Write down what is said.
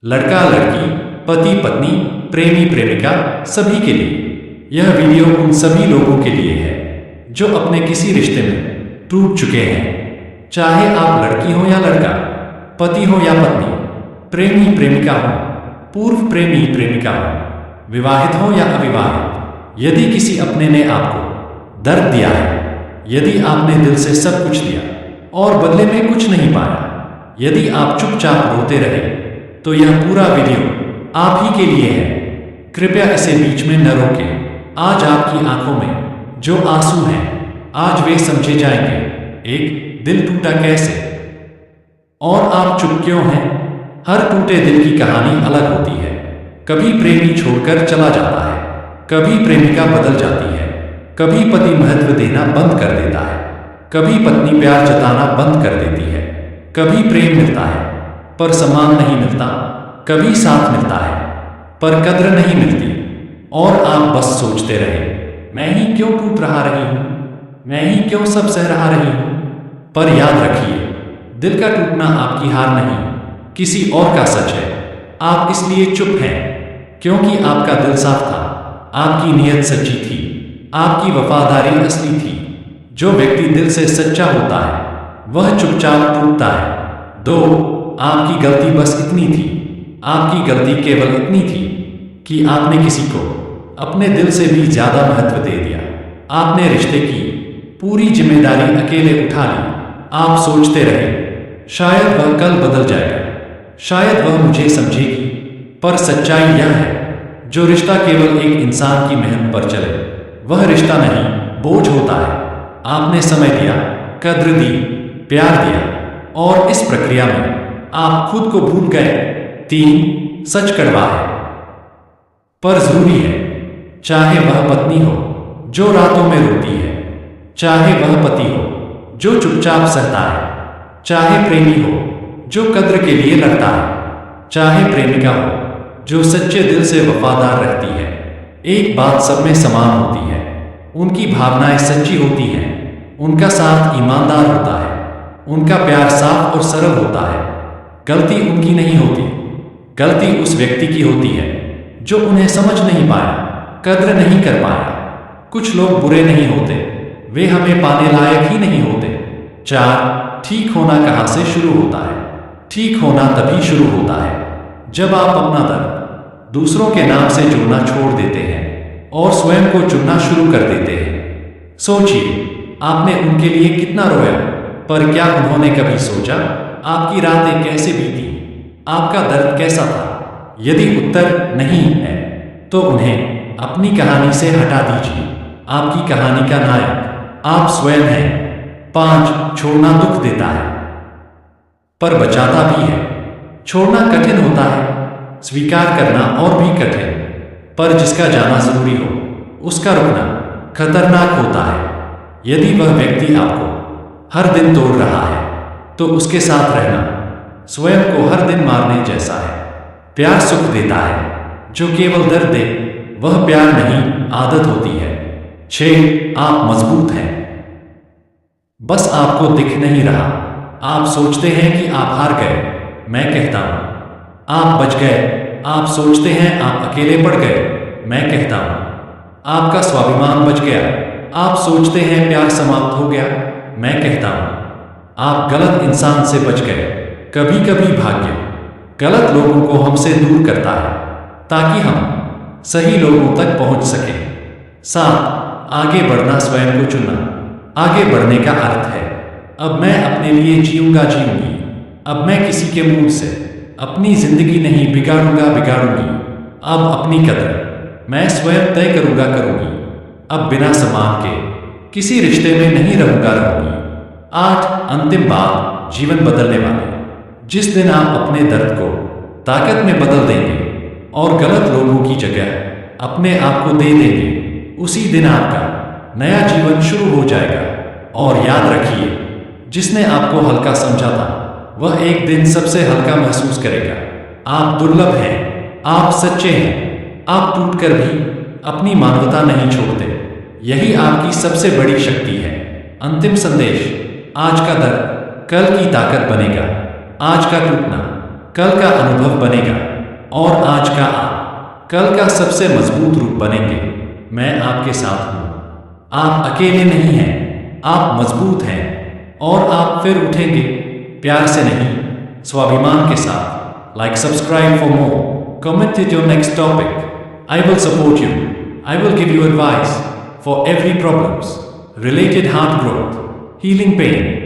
लड़का लड़की, पति पत्नी, प्रेमी प्रेमिका, सभी के लिए यह वीडियो उन सभी लोगों के लिए है जो अपने किसी रिश्ते में टूट चुके हैं। चाहे आप लड़की हो या लड़का, पति हो या पत्नी, प्रेमी प्रेमिका हो, पूर्व प्रेमी प्रेमिका हो, विवाहित हो या अविवाहित, यदि किसी अपने ने आपको दर्द दिया है, यदि आपने दिल से सब कुछ दिया और बदले में कुछ नहीं पाया, यदि आप चुपचाप रोते रहे, तो यह पूरा वीडियो आप ही के लिए है। कृपया इसे बीच में न रोकें। आज आपकी आंखों में जो आंसू हैं, आज वे समझे जाएंगे। एक दिल टूटा कैसे और आप चुप क्यों हैं? हर टूटे दिल की कहानी अलग होती है। कभी प्रेमी छोड़कर चला जाता है, कभी प्रेमिका बदल जाती है, कभी पति महत्व देना बंद कर देता है, कभी पत्नी प्यार जताना बंद कर देती है, कभी प्रेम मिलता है पर सम्मान नहीं मिलता, कभी साथ मिलता है पर कद्र नहीं मिलती, और आप बस सोचते रहे, मैं ही क्यों टूट रहा रही हूं, मैं ही क्यों सब सह रहा रही हूं। पर याद रखिए, दिल का टूटना आपकी हार नहीं, किसी और का सच है। आप इसलिए चुप हैं क्योंकि आपका दिल साफ था, आपकी नीयत सच्ची थी, आपकी वफादारी असली थी। जो व्यक्ति दिल से सच्चा होता है वह चुपचाप टूटता है। दो, आपकी गलती बस इतनी थी, आपकी गलती केवल इतनी थी कि आपने किसी को अपने दिल से भी ज्यादा महत्व दे दिया। आपने रिश्ते की पूरी जिम्मेदारी अकेले उठा ली। आप सोचते रहे, शायद वह कल बदल जाएगा, शायद वह मुझे समझेगी। पर सच्चाई यह है, जो रिश्ता केवल एक इंसान की मेहनत पर चले वह रिश्ता नहीं, बोझ होता है। आपने समय दिया, कद्र दी, प्यार दिया, और इस प्रक्रिया में आप खुद को भूल गए। 3, सच कड़वा है पर जरूरी है। चाहे वह पत्नी हो जो रातों में रोती है, चाहे वह पति हो जो चुपचाप सहता है, चाहे प्रेमी हो जो कद्र के लिए लड़ता है, चाहे प्रेमिका हो जो सच्चे दिल से वफादार रहती है, एक बात सब में समान होती है, उनकी भावनाएं सच्ची होती हैं, उनका साथ ईमानदार होता है, उनका प्यार साफ और सरल होता है। गलती उनकी नहीं होती, गलती उस व्यक्ति की होती है जो उन्हें समझ नहीं पाया, कद्र नहीं कर पाया। कुछ लोग बुरे नहीं होते, वे हमें पाने लायक ही नहीं होते। 4, ठीक होना कहाँ से शुरू होता है? ठीक होना तभी शुरू होता है जब आप अपना दर्द दूसरों के नाम से जुड़ना छोड़ देते हैं और स्वयं को चुनना शुरू कर देते हैं। सोचिए, आपने उनके लिए कितना रोया, पर क्या उन्होंने कभी सोचा आपकी रातें कैसे बीती, आपका दर्द कैसा था? यदि उत्तर नहीं है तो उन्हें अपनी कहानी से हटा दीजिए। आपकी कहानी का नायक आप स्वयं हैं। 5, छोड़ना दुख देता है पर बचाता भी है। छोड़ना कठिन होता है, स्वीकार करना और भी कठिन, पर जिसका जाना जरूरी हो उसका रुकना खतरनाक होता है। यदि वह व्यक्ति आपको हर दिन तोड़ रहा है तो उसके साथ रहना स्वयं को हर दिन मारने जैसा है। प्यार सुख देता है, जो केवल दर्द दे वह प्यार नहीं, आदत होती है। 6, आप मजबूत हैं, बस आपको दिख नहीं रहा। आप सोचते हैं कि आप हार गए, मैं कहता हूं आप बच गए। आप सोचते हैं आप अकेले पड़ गए, मैं कहता हूं आपका स्वाभिमान बच गया। आप सोचते हैं प्यार समाप्त हो गया, मैं कहता हूं आप गलत इंसान से बच गए। कभी कभी भाग्य गलत लोगों को हमसे दूर करता है ताकि हम सही लोगों तक पहुंच सकें। 7, आगे बढ़ना स्वयं को चुनना। आगे बढ़ने का अर्थ है, अब मैं अपने लिए जीऊंगा, जीऊंगी। अब मैं किसी के मूड से अपनी जिंदगी नहीं बिगाड़ूंगी। अब अपनी कदर मैं स्वयं तय करूंगा, करूंगी। अब बिना सम्मान के किसी रिश्ते में नहीं रहूंगी। 8, अंतिम बात, जीवन बदलने वाले। जिस दिन आप अपने दर्द को ताकत में बदल देंगे और गलत लोगों की जगह अपने आप को दे देंगे, उसी दिन आपका नया जीवन शुरू हो जाएगा। और याद रखिए, जिसने आपको हल्का समझा था वह एक दिन सबसे हल्का महसूस करेगा। आप दुर्लभ हैं, आप सच्चे हैं, आप टूटकर भी अपनी मानवता नहीं छोड़ते। यही आपकी सबसे बड़ी शक्ति है। अंतिम संदेश, आज का दर्द कल की ताकत बनेगा, आज का टूटना कल का अनुभव बनेगा। और आज का आप कल का सबसे मजबूत रूप बनेंगे। मैं आपके साथ हूं। आप अकेले नहीं हैं, आप मजबूत हैं और आप फिर उठेंगे, प्यार से नहीं, स्वाभिमान के साथ। Like, subscribe for more, comment it your next topic. I will support you. I will give you advice for every problems related heart growth, healing pain,